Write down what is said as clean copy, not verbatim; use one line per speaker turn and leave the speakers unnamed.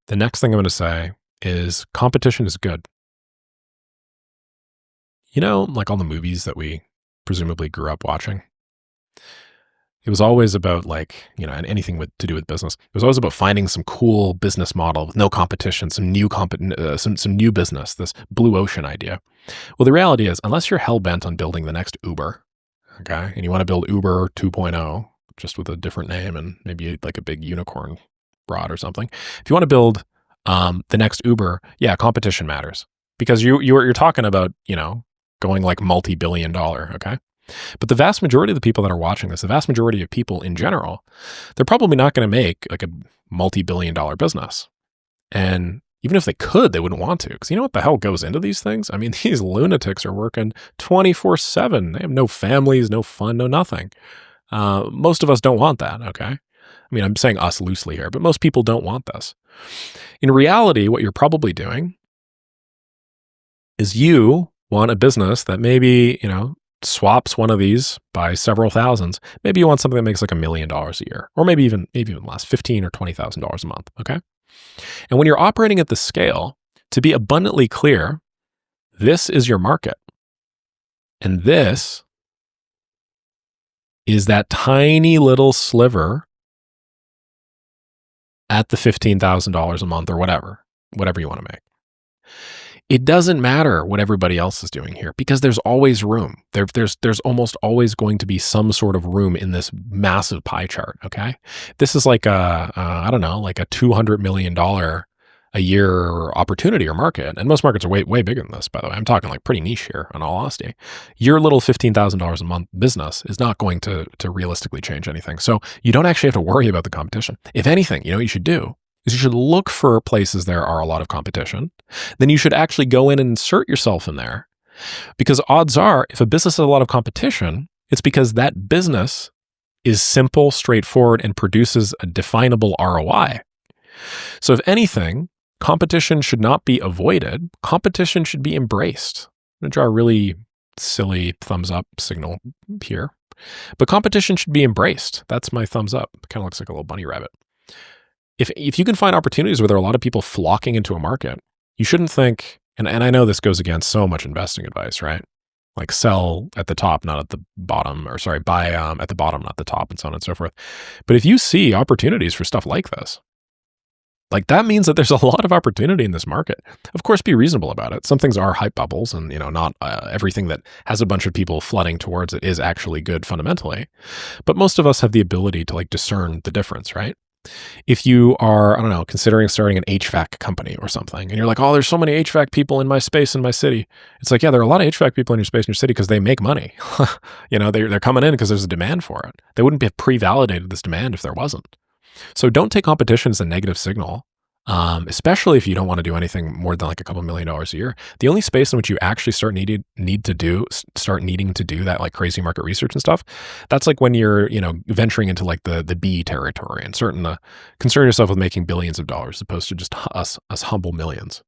The next thing I'm going to say is competition is good. Like all the movies that we presumably grew up watching, it was always about and anything to do with business. It was always about finding some cool business model with no competition, some new business, this blue ocean idea. Well, the reality is, unless you're hell bent on building the next Uber, okay, and you want to build Uber 2.0, just with a different name and maybe like a big unicorn broad or something. If you want to build the next Uber, yeah, competition matters because you're talking about going like multi-billion dollar, okay? But the vast majority of the people that are watching this, the vast majority of people in general, they're probably not going to make like a multi-billion dollar business. And even if they could, they wouldn't want to. Because you know what the hell goes into these things? I mean, these lunatics are working 24/7. They have no families, no fun, no nothing. Most of us don't want that, okay? I mean, I'm saying us loosely here, but most people don't want this. In reality, what you're probably doing is you want a business that maybe, swaps one of these by several thousands. Maybe you want something that makes like $1 million a year, or maybe even less, $15,000 or $20,000 a month. Okay. And when you're operating at the scale, to be abundantly clear, this is your market. And this is that tiny little sliver at the $15,000 a month or whatever you want to make. It doesn't matter what everybody else is doing here because there's always room. There's almost always going to be some sort of room in this massive pie chart. Okay, this is like I don't know, like a $200 million a year opportunity or market, and most markets are way bigger than this. By the way, I'm talking like pretty niche here. In all honesty, your little $15,000 a month business is not going to realistically change anything. So you don't actually have to worry about the competition. If anything, what you should do is you should look for places there are a lot of competition. Then you should actually go in and insert yourself in there. Because odds are, if a business has a lot of competition, it's because that business is simple, straightforward, and produces a definable ROI. So if anything, competition should not be avoided. Competition should be embraced. I'm going to draw a really silly thumbs up signal here. But competition should be embraced. That's my thumbs up. It kind of looks like a little bunny rabbit. If you can find opportunities where there are a lot of people flocking into a market, you shouldn't think, and I know this goes against so much investing advice, right? Like sell at the top, not at the bottom, or sorry, buy at the bottom, not the top, and so on and so forth. But if you see opportunities for stuff like this, like that means that there's a lot of opportunity in this market. Of course, be reasonable about it. Some things are hype bubbles, and not everything that has a bunch of people flooding towards it is actually good fundamentally. But most of us have the ability to like discern the difference, right? If you are, I don't know, considering starting an HVAC company or something, and you're like, oh, there's so many HVAC people in my space in my city. It's like, yeah, there are a lot of HVAC people in your space in your city because they make money. They're coming in because there's a demand for it. They wouldn't have pre-validated this demand if there wasn't. So don't take competition as a negative signal, especially if you don't want to do anything more than like a couple $1 million a year. The only space in which you actually start needing to do that like crazy market research and stuff, that's like when you're venturing into like the B territory and concern yourself with making billions of dollars as opposed to just us humble millions.